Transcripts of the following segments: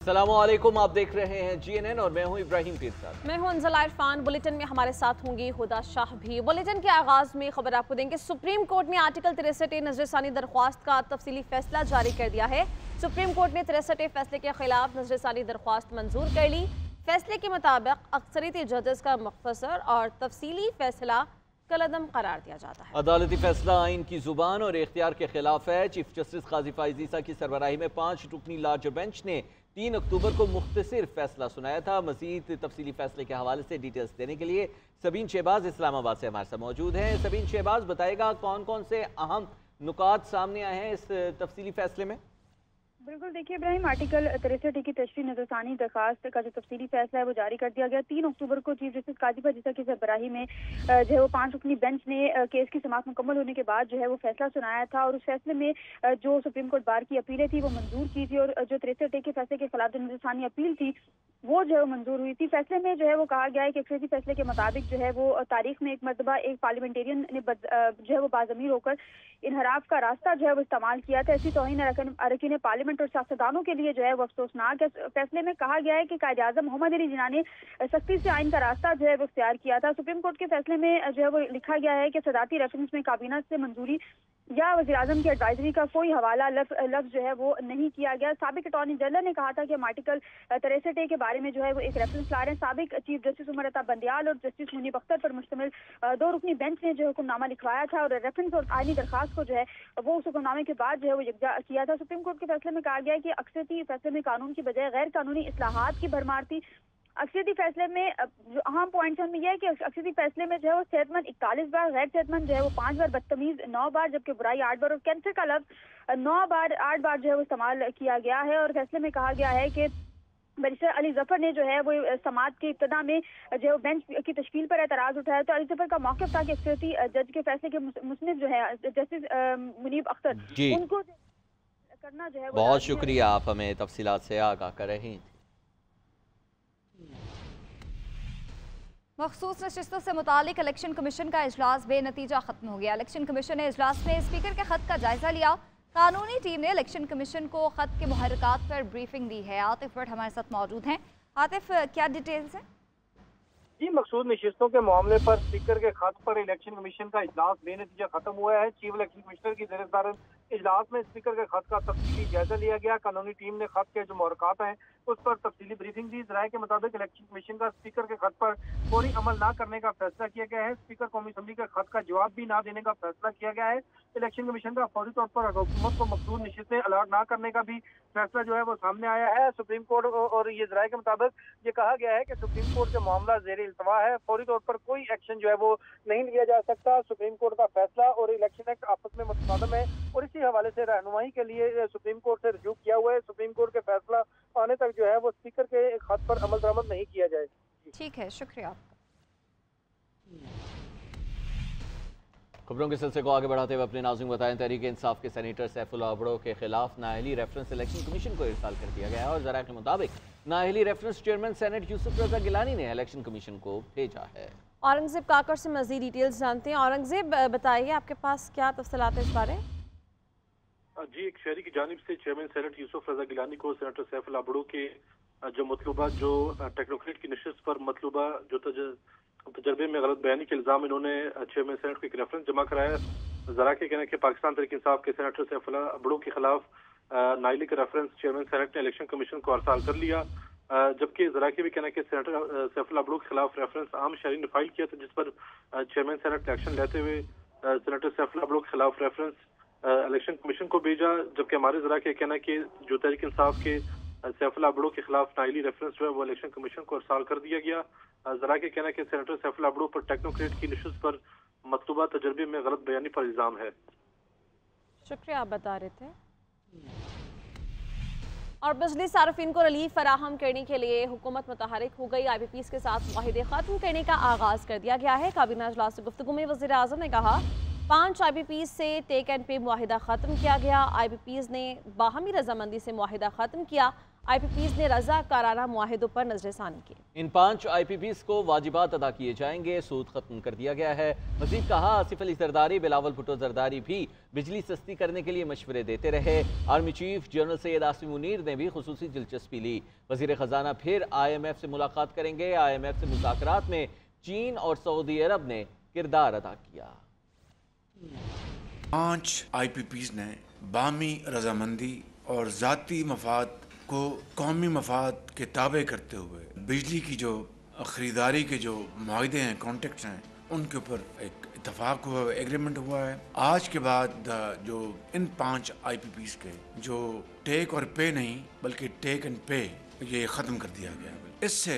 अस्सलाम वालेकुम, आप देख रहे हैं GNN और मैं हूं इब्राहिम पीर साहब। मैं हूं अंजला इरफान। बुलेटिन में हमारे साथ होंगी हुदा शाह भी। बुलेटिन के आगाज में खबर आपको देंगे, सुप्रीम कोर्ट ने आर्टिकल 63 नजरसानी दरख्वास्त का तफसीली फैसला जारी कर दिया है। सुप्रीम कोर्ट ने 63 फैसले के खिलाफ नजरसानी दरख्वास्त मंजूर कर ली। फैसले के मुताबिक अक्सरियती जजेस का मुख्तसर और तफसीली फैसला कलअदम करार दिया जाता है। अदालती फैसला आइन की जुबान और इख्तियार के खिलाफ है। चीफ जस्टिस काजी फाइज ईसा की सरबराही में 5 रुकनी लार्जर बेंच ने 3 अक्टूबर को मुख्तसर फैसला सुनाया था। मजीद तफसीली फैसले के हवाले से डिटेल्स देने के लिए सबीन शहबाज इस्लामाबाद से हमारे साथ मौजूद हैं। सबीन शहबाज, बताएगा कौन कौन से अहम नुकात सामने आए हैं इस तफसीली फैसले में? बिल्कुल, देखिए इब्राहिम, आर्टिकल 63 की तशरीह नजरसानी दरखास्त का जो तफसीली फैसला है वो जारी कर दिया गया। 3 अक्टूबर को चीफ जस्टिस काजी फाइज ईसा की सरबराही में जो है वो 5 रुकनी बेंच ने केस की समाअत मुकम्मल होने के बाद जो है वो फैसला सुनाया था और उस फैसले में जो सुप्रीम कोर्ट बार की अपीलें थी वो मंजूर की थी और जो 63 के फैसले के खिलाफ जो नजरसानी अपील थी वो जो है मंजूर हुई थी। फैसले में जो है वो कहा गया है कि अक्सरियती फैसले के मुताबिक जो है वो तारीख में एक मरतबा एक पार्लियामेंटेरियन ने जो है वो बाज़मीर होकर इनहराफ का रास्ता जो है वो इस्तेमाल किया था। ऐसी तौहीन अरकान पार्लियामेंट और सियासतदानों के लिए जो है वो अफसोसनाक है। फैसले में कहा गया है कि कायदे आज़म मोहम्मद अली जिन्ना ने सख्ती से आइन का रास्ता जो है वो इख्तियार किया था। सुप्रीम कोर्ट के फैसले में जो है वो लिखा गया है कि सदाती रेफरेंस में काबीना से मंजूरी या वज़ीर आज़म की एडवाइजरी का कोई हवाला लफ्ज़ जो है वो नहीं किया गया। साबिक अटॉर्नी जनरल ने कहा था कि हम आर्टिकल 63 के बारे में जो है वो एक रेफरेंस ला रहे हैं। साबिक चीफ जस्टिस उमर अता बंदियाल और जस्टिस मुनीब अख्तर पर मुश्तमिल 2 रुकनी बेंच ने जो हुक्मनामा लिखवाया था और रेफरेंस और आईनी दरखास्त को जो है वो उस हुक्मनामे के बाद जो है वो यकजा किया था। सुप्रीम कोर्ट के फैसले में कहा गया है कि अक्सरियती फैसले में कानून की बजाय गैर कानूनी इस्लाहात की भरमार थी। अक्सरियती फैसले में जो अहम पॉइंट्स उनमें यह है कि अक्सरियती फैसले में जो है वो सेहतमंद 41 बार, गैर सेहतमंद जो है वो 5 बार, बदतमीज 9 बार, जबकि बुराई 8 बार और कैंसर का लफ्ज़ 9 बार 8 बार जो है वो इस्तेमाल किया गया है। और फैसले में कहा गया है कि बैरिस्टर अली जफर ने जो है वो समाअत के इब्तिदा में जो है बेंच की तश्कील पर एतराज़ उठाया तो अली जफर का मौक़िफ़ था कि अक्सरियती जज के फैसले के मुसन्निफ़ जो है जस्टिस मुनीब अख्तर उनको करना जो है। बहुत शुक्रिया, आप हमें तफसीलात से आगाह कर रही हैं। मखसूस नशिस्तों से मुतालिक इलेक्शन कमीशन का इजलास बेनतीजा खत्म हो गया। इलेक्शन कमीशन ने इजलास में स्पीकर के खत का जायजा लिया। कानूनी टीम ने इलेक्शन कमीशन को खत के मुहर्रिकात पर ब्रीफिंग दी है। आतिफ भट्ट हमारे साथ मौजूद हैं। आतिफ, क्या डिटेल्स हैं? जी, मखसूस नशिस्तों के मामले पर स्पीकर के खत पर इलेक्शन कमीशन का इजलास बेनतीजा खत्म हुआ है। चीफ इलेक्शन कमिश्नर की ज़ेर-ए-सदारत इजलास में स्पीकर के खत का तफसीली जायजा लिया गया। कानूनी टीम ने खत के जो मुहर्रिकात हैं उस पर तफसीली ब्रीफिंग दी। ज़राए के मुताबिक इलेक्शन कमीशन का स्पीकर के खत पर फौरी अमल न करने का फैसला किया गया है। स्पीकर कौमी असम्बली के खत का जवाब भी न देने का फैसला किया गया है। इलेक्शन कमीशन का फौरी तौर पर हुकूमत को मखसूस नशिस्तें अलॉट न करने का भी फैसला जो है वो सामने आया है। सुप्रीम कोर्ट और ये ज़राए के मुताबिक ये कहा गया है कि सुप्रीम कोर्ट के मामला ज़ेर इल्तवा है, फौरी तौर पर कोई एक्शन जो है वो नहीं लिया जा सकता। सुप्रीम कोर्ट का फैसला और इलेक्शन एक्ट आपस में मुतसादम है और इसी हवाले से रहनुमाई के लिए सुप्रीम कोर्ट से रिव्यू किया हुआ है। सुप्रीम कोर्ट के फैसला आने तक जो है वो स्पीकर के खत पर अमल दरामद नहीं किया जाए। ठीक है, शुक्रिया आपका। खबरों के सिलसिले को आगे बढ़ाते हुए अपने नाज़रीन बताएं, तहरीक इंसाफ के सेनेटर सैफुल्लाह अबड़ो के खिलाफ नाअहली रेफरेंस इलेक्शन कमीशन को इरसाल कर दिया गया है और ज़राए के मुताबिक नाअहली रेफरेंस चेयरमैन सेनेट यूसुफ रजा गिलानी ने इलेक्शन कमीशन को भेजा है। औरंगजेब काकर से मज़ीद डिटेल्स जानते हैं। औरंगजेब, बताइए आपके पास क्या तफसीलात है इस बारे? जी, एक शहरी की जानिब से चेयरमैन सेनेट यूसुफ रजा गिलानी को सेनेटर सैफुल्लाह अबड़ो के जो मतलूबा जो टेक्नोक्रेट की नशिस्त पर मतलूबा जो तजर्बे में गलत बयानी के इल्ज़ाम इन्होंने चेयरमैन सेनेट को एक रेफरेंस जमा कराया। ज़रा के कहना है कि पाकिस्तान तहरीक इंसाफ के सेनेटर सैफुल्लाह अबड़ो के खिलाफ नाअहली का रेफरेंस चेयरमैन सेनेट ने इलेक्शन कमीशन को अरसाल कर लिया, जबकि ज़रा के भी कहना है कि सेनेटर सैफुल्लाह अबड़ो के खिलाफ रेफरेंस आम शहरी ने फाइल किया था जिस पर चेयरमैन सेनेट ने एक्शन लेते हुए सेनेटर सैफुल्लाह अबड़ो के खिलाफ रेफरेंस इलेक्शन कमीशन को भेजा। जबकि हमारे ज़रा के कहना है कि जो तहरीक इंसाफ के सैफुल्लाह अबड़ो के खिलाफ नाअहली रेफरेंस जो है वो इलेक्शन कमीशन को अरसाल कर दिया गया। ज़रा के कहना है कि सेनेटर सैफुल्लाह अबड़ो पर टेक्नोक्रेट की नशिस्त पर मतलूबा तजर्बे में गलत बयानी पर इल्ज़ाम है। शुक्रिया, आप बता रहे थे। और बिजली सार्फिन को रिलीफ फराहम करने के लिए हुकूमत मुतहरिक हो गई। IBPs के साथ मुआहिदे खत्म करने का आगाज़ कर दिया गया है। काबीना इजलास से गुफ्तगू में वज़ीर आज़म ने कहा 5 IBPs से टेक एंड पे मुआहिदा ख़त्म किया गया। IBPs ने बाहमी रजामंदी से मुआहिदा ख़त्म किया। IPPs ने रज़ाकाराना मुआहिदों पर नजरसानी की। इन 5 IPPs को वाजिबात अदा किए जाएंगे, सूद खत्म कर दिया गया है। मजीद कहा, आसिफ अली जरदारी, बिलावल भुट्टो जरदारी भी बिजली सस्ती करने के लिए मशवरे देते रहे। Army chief general Syed Asim Munir ने भी खुसूसी दिलचस्पी ली। वजीर खजाना फिर IMF से मुलाकात करेंगे। IMF से मुज़ाकरात में चीन और सऊदी अरब ने किरदार अदा किया। 5 IPPs ने बामी रजामंदी और ज़ाती मफाद को कौमी मफाद के ताबे करते हुए बिजली की जो ख़रीदारी के जो मुआहदे हैं, कॉन्ट्रैक्ट्स हैं, उनके ऊपर एक इत्तफाक हुआ है, एग्रीमेंट हुआ है। आज के बाद जो इन 5 IPPs के जो टेक और पे नहीं बल्कि टेक एंड पे, ये ख़त्म कर दिया गया है। इससे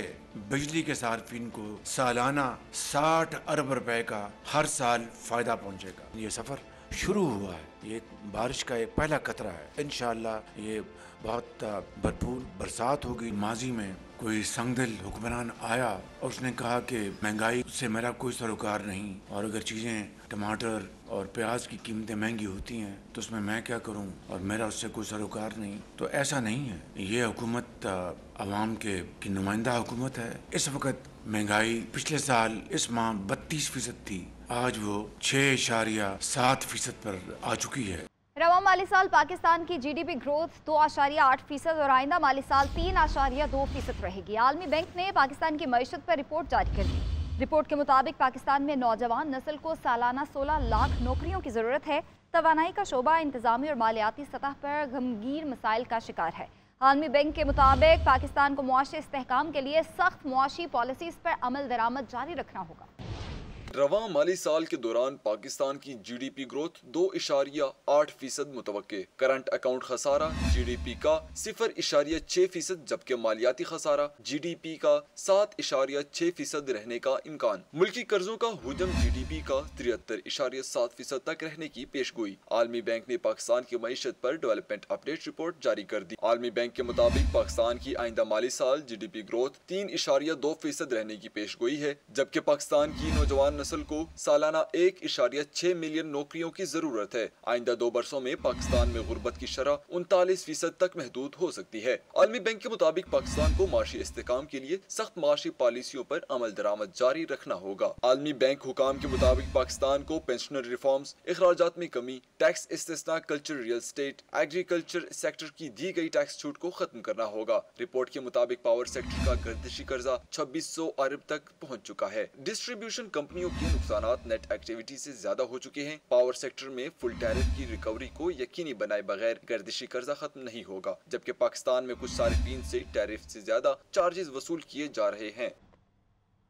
बिजली के सार्फिन को सालाना 60 अरब रुपए का हर साल फ़ायदा पहुँचेगा। ये सफ़र शुरू हुआ है, ये बारिश का एक पहला कतरा है। इंशाअल्लाह ये बहुत भरपूर बरसात होगी। माजी में कोई संगदिल हुक्मरान आया और उसने कहा कि महंगाई से मेरा कोई सरोकार नहीं, और अगर चीज़ें टमाटर और प्याज की कीमतें महंगी होती हैं तो उसमें मैं क्या करूं, और मेरा उससे कोई सरोकार नहीं। तो ऐसा नहीं है, ये हुकूमत अवाम की नुमाइंदा हुकूमत है। इस वक्त महंगाई पिछले साल इस माह 32% थी, आज वो 6.7% पर आ चुकी है। रवा माली साल पाकिस्तान की GDP ग्रोथ 2.8% और आइंदा माली साल 3.2% रहेगी। आलमी बैंक ने पाकिस्तान की मईशत पर रिपोर्ट जारी कर दी। रिपोर्ट के मुताबिक पाकिस्तान में नौजवान नस्ल को सालाना 16 लाख नौकरियों की ज़रूरत है। तवानाई का शोबा इंतजामी और मालियाती सतह पर गमगीन मसाइल का शिकार है। आलमी बैंक के मुताबिक पाकिस्तान को मुआशी इस्तेहकाम के लिए सख्त मुआशी पॉलिसीज़ पर अमल दरामद जारी रखना होगा। रवा माली साल के दौरान पाकिस्तान की GDP ग्रोथ 2.8% मुतवक्के। करंट अकाउंट खसारा GDP का 0.6%, जबकि मालियाती खसारा GDP का 7.6% रहने का इम्कान। मुल्की कर्जों का हुजम GDP का 73.7% तक रहने की पेशगोई। आलमी बैंक ने पाकिस्तान की मईशत पर डेवलपमेंट अपडेट रिपोर्ट जारी कर दी। आलमी बैंक के मुताबिक पाकिस्तान की आइंदा माली साल GDP ग्रोथ 3.2% रहने की पेशगोई है, जबकि पाकिस्तान की नौजवान नस्ल को सालाना 1.6 मिलियन नौकरियों की जरूरत है। आइंदा 2 बरसों में पाकिस्तान में गुर्बत की शरह 39% तक महदूद हो सकती है। आलमी बैंक के मुताबिक पाकिस्तान को माशी इस्तेहकाम के लिए सख्त माशी पॉलिसियों पर अमल दरामद जारी रखना होगा। आलमी बैंक हुकाम के मुताबिक पाकिस्तान को पेंशनर रिफॉर्म्स, अखराजात में कमी, टैक्स इस्तिस्ना, culture, real estate, agriculture sector की दी गई टैक्स छूट को खत्म करना होगा। रिपोर्ट के मुताबिक पावर सेक्टर का गर्दिशी कर्जा 2600 अरब तक पहुँच चुका है। डिस्ट्रीब्यूशन कंपनियों के नुकसानात नेट एक्टिविटी से ज्यादा हो चुके हैं। पावर सेक्टर में फुल टैरिफ की रिकवरी को यकीनी बनाए बगैर गर्दिशी कर्जा खत्म नहीं होगा, जबकि पाकिस्तान में कुछ सारिफीन से टैरिफ से ज्यादा चार्जेस वसूल किए जा रहे हैं।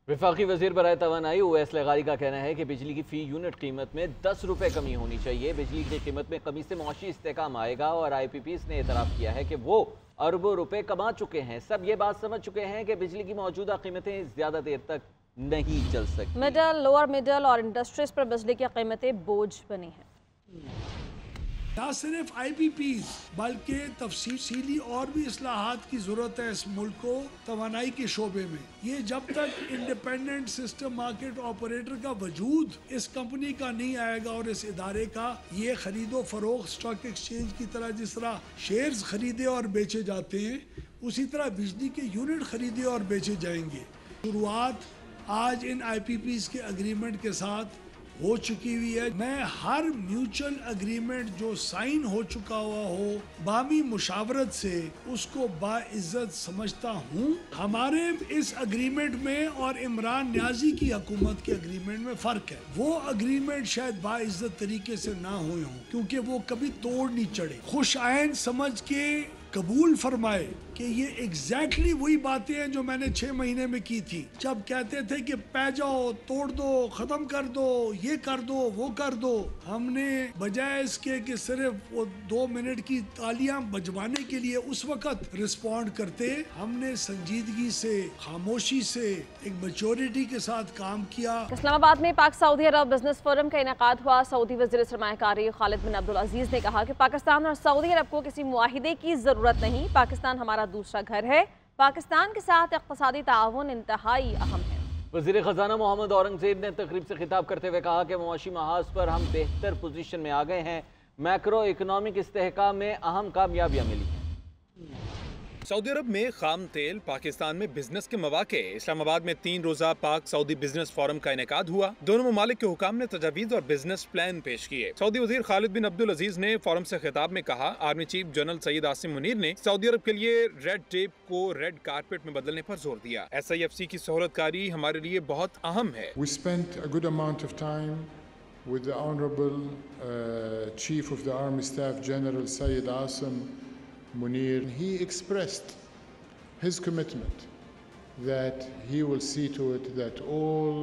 वफाकी वजीर बराए तवानाई उवैस लगारी का कहना है कि बिजली की फी यूनिट कीमत में 10 रुपए कमी होनी चाहिए। बिजली की कीमत में कमी से मुआशी इस्तेहकाम आएगा, और IPPs ने एतराफ़ किया है कि वो अरबों रुपए कमा चुके हैं। सब ये बात समझ चुके हैं कि बिजली की मौजूदा कीमतें ज्यादा देर तक नहीं चल सकती। मिडल, लोअर मिडल और इंडस्ट्रीज पर बिजली की कीमतें बोझ बनी हैं। न सिर्फ IPPs बल्कि तफसीली और भी इस्लाहात की जरूरत है इस मुल्क को तवानाई के शोबे में। ये जब तक इंडिपेंडेंट सिस्टम मार्केट ऑपरेटर का वजूद इस कंपनी का नहीं आएगा और इस इदारे का, ये खरीदो फरोख्त स्टॉक एक्सचेंज की तरह जिस तरह शेयर्स खरीदे और बेचे जाते हैं, उसी तरह बिजली के यूनिट खरीदे और बेचे जाएंगे। शुरुआत आज इन IPPs के एग्रीमेंट के साथ हो चुकी हुई है। मैं हर म्यूचुअल एग्रीमेंट जो साइन हो चुका हुआ हो बामी मुशावरत से, उसको बाइज्जत समझता हूँ। हमारे इस एग्रीमेंट में और इमरान न्याजी की हुकूमत के एग्रीमेंट में फ़र्क है। वो एग्रीमेंट शायद बाइज्जत तरीके से ना हुए हों क्योंकि वो कभी तोड़ नहीं चढ़े। खुश आइन समझ के कबूल फरमाए कि ये एग्जैक्टली वही बातें हैं जो मैंने 6 महीने में की थी, जब कहते थे कि पै जाओ, तोड़ दो, खत्म कर दो, ये कर दो, वो कर दो। हमने बजाय इसके कि सिर्फ वो 2 मिनट की तालियां बजवाने के लिए उस वक्त रिस्पॉन्ड करते, हमने संजीदगी से, खामोशी से, एक मैच्योरिटी के साथ काम किया। इस्लामाबाद में पाक सऊदी अरब बिजनेस फोरम का इनेकाद हुआ। सऊदी वज़ीर सरमायाकारी खालिद बिन अब्दुल अजीज ने कहा कि पाकिस्तान और सऊदी अरब को किसी मुआहिदे की जरूरत नहीं, पाकिस्तान हमारा दूसरा घर है। पाकिस्तान के साथ इक़्तिसादी ताउन इंतहाई अहम है। वज़ीर ख़जाना मोहम्मद औरंगज़ेब ने तकरीब से खिताब करते हुए कहा कि मुआशी महाज पर हम बेहतर पोजीशन में आ गए हैं। मैक्रो इकनॉमिक इस्तेहकाम में अहम कामयाबियाँ मिली हैं। सऊदी अरब में खाम तेल, पाकिस्तान में बिजनेस के मौके। इस्लामाबाद में 3 रोजा पाक सऊदी बिजनेस फोरम का इनेकाद हुआ। दोनों ममालिक के हुकाम ने तजावीज़ और बिजनेस प्लान पेश किए। सऊदी वजीर खालिद बिन अब्दुल अजीज ने फोरम से खिताब में कहा, army chief general Syed Asim Munir ने सऊदी अरब के लिए रेड टेप को रेड कारपेट में बदलने पर जोर दिया। SIFC की सहूलतकारी हमारे लिए बहुत अहम है। We spent a good amount of time with the Honorable Chief of the Army Staff General Sayyid Asim Munir. He expressed his commitment that he will see to it that all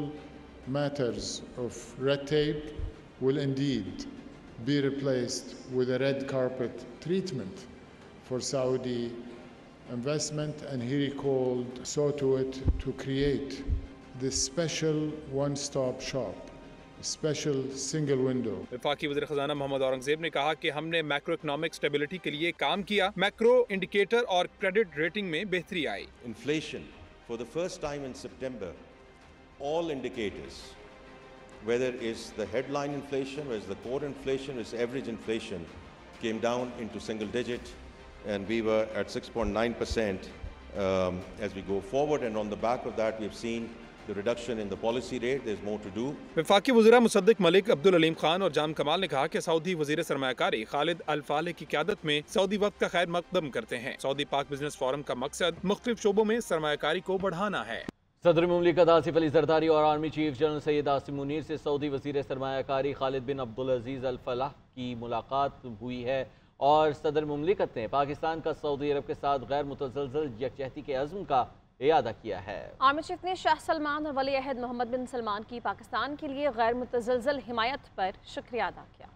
matters of red tape will indeed be replaced with a red carpet treatment for Saudi investment, and he saw to it to create this special one-stop shop, special single window. वफाकी वज़ीर ख़ज़ाना मोहम्मद औरंगज़ेब ने कहा कि हमने macro economic stability के लिए काम किया। मैक्रो इंडिकेटर और क्रेडिट रेटिंग में बेहतरी आई। Inflation, for the first time in September, all indicators, whether it's the headline inflation, whether it's the core inflation, whether it's average inflation, came down into single digit, and we were at 6.9% as we go forward. And on the back of that, we've seen the reduction in the policy rate. There's more to do. वफाकी वज़ीर मुसद्दिक मलिक अब्दुल अलीम खान और जाम कमाल ने कहा कि Saudi वज़ीर सरमायाकारी खालिद अल फालेह की क़यादत में सऊदी वक्त का खैर मकदम करते हैं। सऊदी पाक बिजनेस फोरम का मकसद मुख्तलिफ शोबों में सरमायाकारी को बढ़ाना है। सदर मुमलिकत आसिफ अली जरदारी और army chief general Syed Asim Munir से सऊदी वज़ीर सरमायाकारी खालिद बिन अब्दुल अजीज अल फलाह की मुलाकात हुई है और सदर मुमलिकत ने पाकिस्तान का सऊदी अरब के साथ गैर मुतज़लज़ल यकजहती के अज़्म का इयादा किया है। आर्मी चीफ ने शाह सलमान और वली अहद मोहम्मद बिन सलमान की पाकिस्तान के लिए गैर मुतज़लज़ल हिमायत पर शुक्रिया अदा किया।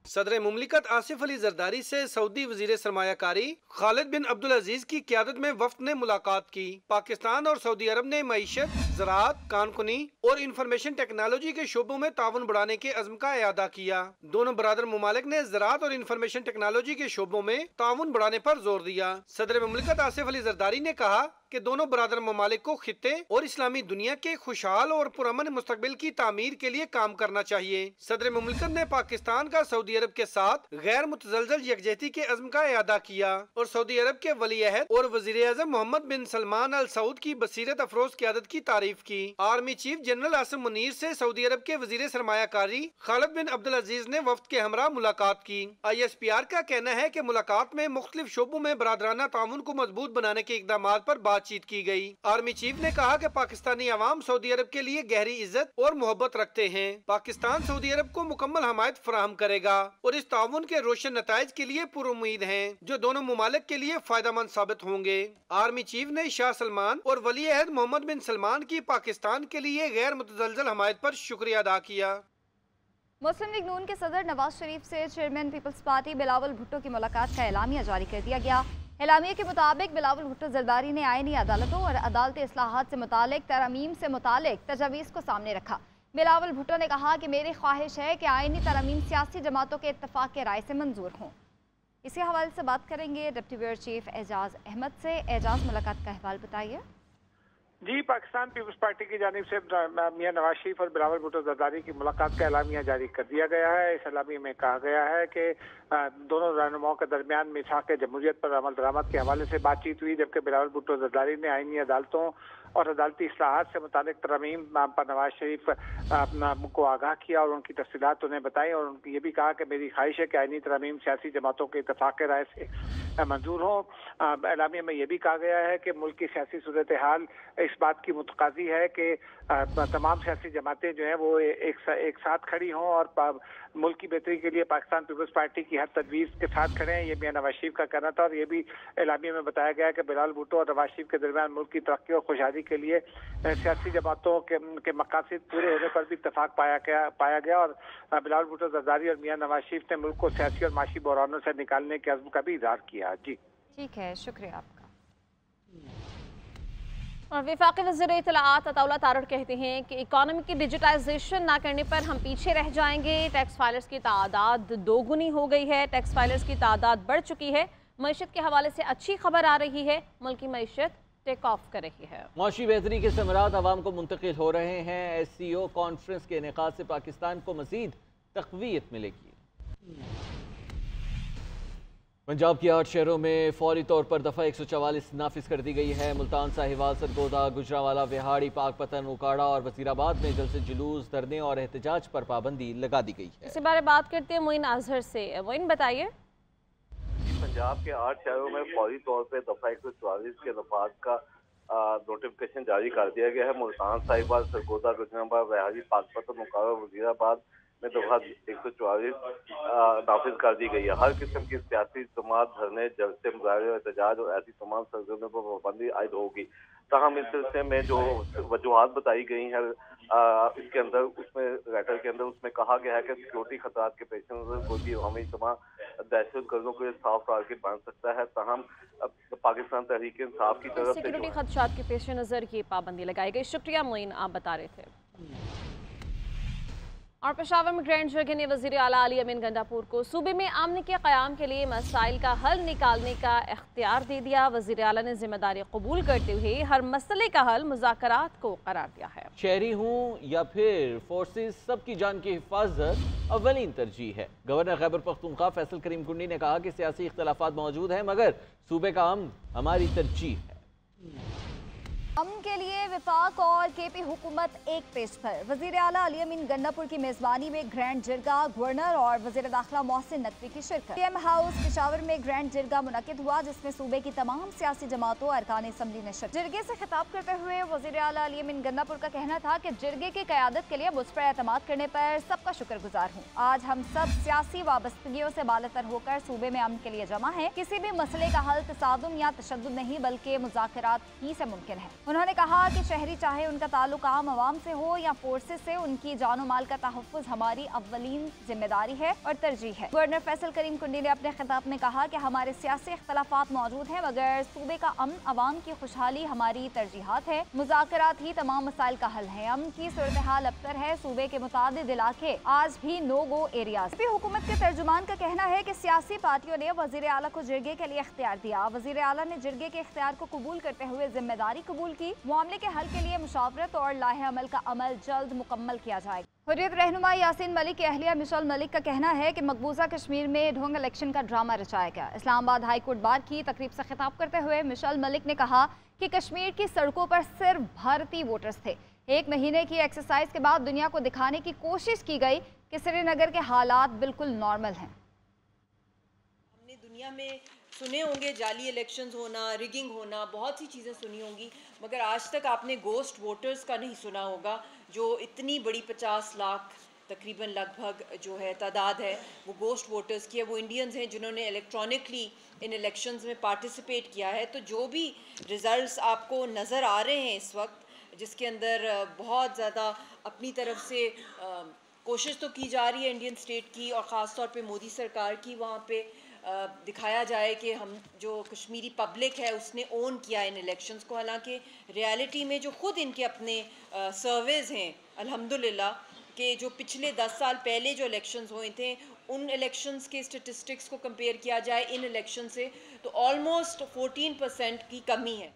सदर मुमलिकत आसिफ अली जरदारी से सऊदी वजीर सरमायाकारी खालिद बिन अब्दुल अजीज की क़यादत में वफ्द ने मुलाकात की। पाकिस्तान और सऊदी अरब ने मईशत, ज़राअत, कानकुनी और इंफॉर्मेशन टेक्नोलॉजी के शोबों में ताउन बढ़ाने के अज़्म का इयादा किया। दोनों बरादर मुमालिक ने ज़राअत और इंफॉर्मेशन टेक्नोलॉजी के शोबों में ताउन बढ़ाने पर जोर दिया। सदर मुमलिकत आसिफ अली जरदारी ने कहा कि दोनों बरादर ममालिक को खित्ते और इस्लामी दुनिया के खुशहाल और पुरअमन मुस्तकबिल की तामीर के लिए काम करना चाहिए। सदर मुमलिकत ने पाकिस्तान का सऊदी अरब के साथ गैर मुतज़लज़ल यकजहती के अज़्म का इयादा किया और सऊदी अरब के वली अहद और वज़ीर आज़म मोहम्मद बिन सलमान अल सऊद की बसीरत अफरोज क़यादत की तारीफ की। Army chief general Asim Munir से सऊदी अरब के वज़ीर सरमायाकारी खालिद बिन अब्दुल अजीज ने वफ्द के हमरा मुलाकात की। ISPR का कहना है कि मुलाकात में मुख्तलिफ शोबों में बरादराना ताउन को मजबूत बनाने के इक़दामात पर बातचीत की गई। आर्मी चीफ ने कहा कि पाकिस्तानी अवाम सऊदी अरब के लिए गहरी इज्जत और मोहब्बत रखते हैं। पाकिस्तान सऊदी अरब को मुकम्मल हमायत फराहम करेगा और इस ताउन के रोशन नताइज के लिए पुरुम्मीद हैं जो दोनों मुमालिक के लिए फायदेमंद साबित होंगे। आर्मी चीफ ने शाह सलमान और वली अहद मोहम्मद बिन सलमान की पाकिस्तान के लिए गैर मुतज़लज़ल हमायत पर शुक्रिया अदा किया। मुस्लिम लीग नून के सदर नवाज शरीफ से chairman peoples party Bilawal Bhutto की मुलाकात का एलामिया जारी कर दिया गया। एलामिया के मुताबिक बिलावल भुट्टो जरदारी ने आईनी अदालतों और अदालती इस्लाहात से मुतालिक तरमीम से मुतालिक तजावीज़ को सामने रखा। बिलावल भुट्टो ने कहा कि मेरी ख्वाहिश है कि आईनी तरमीम सियासी जमातों के इत्तफाक के राय से मंजूर हों। इसी हवाले से बात करेंगे deputy bureau chief Ejaz Ahmed से। एजाज, मुलाकात का अहवाल बताइए। जी, पाकिस्तान पीपल्स पार्टी की जानिब से मियां नवाज शरीफ और बिलावल भुट्टो जरदारी की मुलाकात का एलामिया जारी कर दिया गया है। इस एलामिया में कहा गया है कि दोनों रहनुमाओं के दरमियान मिसाक जमहूरियत पर अमल दरामद के हवाले से बातचीत हुई, जबकि बिलावल भुट्टो जरदारी ने आईनी अदालतों और अदालती इस्लाहात से मुतालिक तरमीम पर नवाज शरीफ को आगाह किया और उनकी तफसीलात उन्हें बताई और उनकी ये भी कहा कि मेरी ख्वाहिश है कि आईनी तरमीम सियासी जमातों के इत्तफाक के राय से मंजूर हो। एलामिया में यह भी कहा गया है कि मुल्क की सियासी सूरत हाल इस बात की मुतकाजी है कि तमाम सियासी जमातें जो हैं वो एक साथ खड़ी हों और मुल्क की बेहतरी के लिए पाकिस्तान पीपल्स पार्टी की हर तजवीज़ के साथ खड़े हैं। ये मियां नवाज शरीफ का कहना था और ये भी एलामिया में बताया गया है कि बिलावल भुट्टो और नवाज शरीफ के दरमियान मुल्क की तरक्की और खुशहाली के लिए सियासी जमातों के मकासद पूरे होने पर भी इत्तफाक पाया गया और बिलावल भुट्टो जरदारी और मियां नवाज शरीफ ने मुल्क को सियासी और माशी बहरानों से निकालने के अज़्म का भी इज़हार किया। जी ठीक है, शुक्रिया आपका। और वफाकी वज़ीर इत्तलाआत अताउल्लाह तारड़ कहते हैं कि इकॉनमी की डिजिटाइजेशन ना करने पर हम पीछे रह जाएंगे। टैक्स फाइलर्स की तादाद दोगुनी हो गई है, टैक्स फाइलर्स की तादाद बढ़ चुकी है। मईशत के हवाले से अच्छी खबर आ रही है, मुल्क की मईशत टेक ऑफ कर रही है। मौशी बेहतरी के समरात आवाम को मुंतकिल हो रहे हैं। SCO कॉन्फ्रेंस के इनेकाद से पाकिस्तान को मज़ीद तक़वियत मिलेगी। पंजाब की 8 शहरों में फौरी तौर पर दफ़ा 144 नाफिज कर दी गई है। मुल्तान, साहिवाल, सरगोदा, गुजरांवाला, विहाड़ी, पाकपतन, उकाड़ा और वजीराबाद में जल से जुलूस, धरने और एहतजाज पर पाबंदी लगा दी गई है। इसी बारे बात करते हैं मोइन अजहर से। मोइन बताइए। पंजाब के 8 शहरों में फौरी तौर पर दफ़ा 144 के नफाज का नोटिफिकेशन जारी कर दिया गया है। मुल्तान, साहिवाल, सरगोदा, गुजरांवाला, विहाड़ी, पाकपतन, उकाड़ा, वजीराबाद में दफा 144 नाफिज कर दी गई है। हर किस्म की सियासी जमात, धरने, जलसे, मुजाहरे, एहतजाज और ऐसी तमाम सरगर्मियों पर पाबंदी आयद होगी। ताहम इस सिलसिले में जो वजूहात बताई गई हैं इसके अंदर उसमें लेटर के अंदर उसमें कहा गया है कि सिक्योरिटी खतरात के पेश नजर कोई भी अवामी इज्तिमा दहशत गर्दों के लिए साफ टारगेट बन सकता है। ताहम पाकिस्तान तहरीक इंसाफ की तरफ से सिक्योरिटी खदशात के पेश नज़र ये पाबंदी लगाई गई। शुक्रिया मोइन, आप बता रहे थे। और पेशावर में ग्रैंड जरगे ने वज़ीर आला अली अमीन गंडापुर को सूबे में अमन के क़याम के लिए मसाइल का हल निकालने का इख्तियार दे दिया। वज़ीर आला ने जिम्मेदारी कबूल करते हुए हर मसले का हल मुज़ाकरात को करार दिया है। शहरी हूँ या फिर फोर्सेस, सबकी जान की हिफाजत अव्वलीन तरजीह है। गवर्नर खैबर पख्तूनख्वा फैसल करीम कुंडी ने कहा कि सियासी इख्तलाफात मौजूद हैं मगर सूबे का अमन हमारी तरजीह है। अमन के लिए विफाक और केपी हुकूमत एक पेज पर। वज़ीर आला अली अमीन गंडापुर की मेज़बानी में ग्रैंड जिरगा, गवर्नर और वज़ीर दाखिला मोहसिन नकवी की शिरकत। पीएम हाउस पेशावर में ग्रैंड जिरगा मुनक्किद हुआ जिसमें सूबे की तमाम सियासी जमातों और अरकान असम्बली ने शिरकत। जिरगे से खिताब करते हुए वज़ीर आला अली अमीन गंडापुर का कहना था कि जिरगे की क़यादत के लिए मुझ पर एतमाद करने पर सबका शुक्रगुजार हूँ। आज हम सब सियासी वाबस्तगियों से बालातर होकर सूबे में अमन के लिए जमा है। किसी भी मसले का हल तसादुम या तशद्दुद नहीं बल्कि मुज़ाकरात ही से मुमकिन है। उन्होंने कहा कि शहरी चाहे उनका ताल्लुक आम आवाम से हो या फोर्सेस से, उनकी जानो माल का तहफ़्फ़ुज़ हमारी अव्वलीन जिम्मेदारी है और तरजीह है। गवर्नर फैसल करीम कुंडी ने अपने खिताब में कहा कि हमारे सियासी इख्तलाफात मौजूद हैं मगर सूबे का अमन, अवाम की खुशहाली हमारी तरजीहात है। मुज़ाकरात ही तमाम मसाइल का हल है। अमन की सूरत हाल अबतर है। सूबे के मुतादिद इलाके आज भी नो गो एरियाज। हुकूमत के तर्जुमान का कहना है कि सियासी पार्टियों ने वज़ीर आला को जिरगे के लिए इख्तियार दिया। वज़ीर आला ने जिरगे के इख्तियार को कबूल करते हुए जिम्मेदारी कबूल की। मामले के हल के लिए मुशावरत और लाहे अमल का अमल जल्द मुकम्मल किया जाएगा। हुर्रियत रहनुमा यासीन मलिक की अहलिया मिशेल मलिक का कहना है कि मकबूजा कश्मीर में ढोंग इलेक्शन का ड्रामा रचाया गया। इस्लामाबाद हाई कोर्ट बार की तकरीब से खिताब करते हुए मिशेल मलिक ने कहा कि कश्मीर की सड़कों पर सिर्फ भारतीय वोटर्स थे। 1 महीने की एक्सरसाइज के बाद दुनिया को दिखाने की कोशिश की गई कि श्रीनगर के हालात बिल्कुल नॉर्मल हैं। हमने दुनिया में सुने होंगे जाली इलेक्शंस होना, रिगिंग होना, बहुत सी चीज़ें सुनी होंगी मगर आज तक आपने गोस्ट वोटर्स का नहीं सुना होगा। जो इतनी बड़ी 50 लाख तकरीबन लगभग जो है तादाद है वो गोस्ट वोटर्स की है। वो इंडियंस हैं जिन्होंने इलेक्ट्रॉनिकली इन इलेक्शंस में पार्टिसिपेट किया है। तो जो भी रिज़ल्ट्स आपको नज़र आ रहे हैं इस वक्त, जिसके अंदर बहुत ज़्यादा अपनी तरफ से कोशिश तो की जा रही है इंडियन स्टेट की और ख़ास तौर पे मोदी सरकार की, वहाँ पे दिखाया जाए कि हम जो कश्मीरी पब्लिक है उसने ओन किया इन इलेक्शंस को। हालांकि रियलिटी में जो ख़ुद इनके अपने सर्वेज हैं अल्हम्दुलिल्लाह कि जो पिछले 10 साल पहले जो इलेक्शंस हुए थे उन इलेक्शंस के स्टेटिस्टिक्स को कंपेयर किया जाए इन इलेक्शन से तो ऑलमोस्ट 14% की कमी है।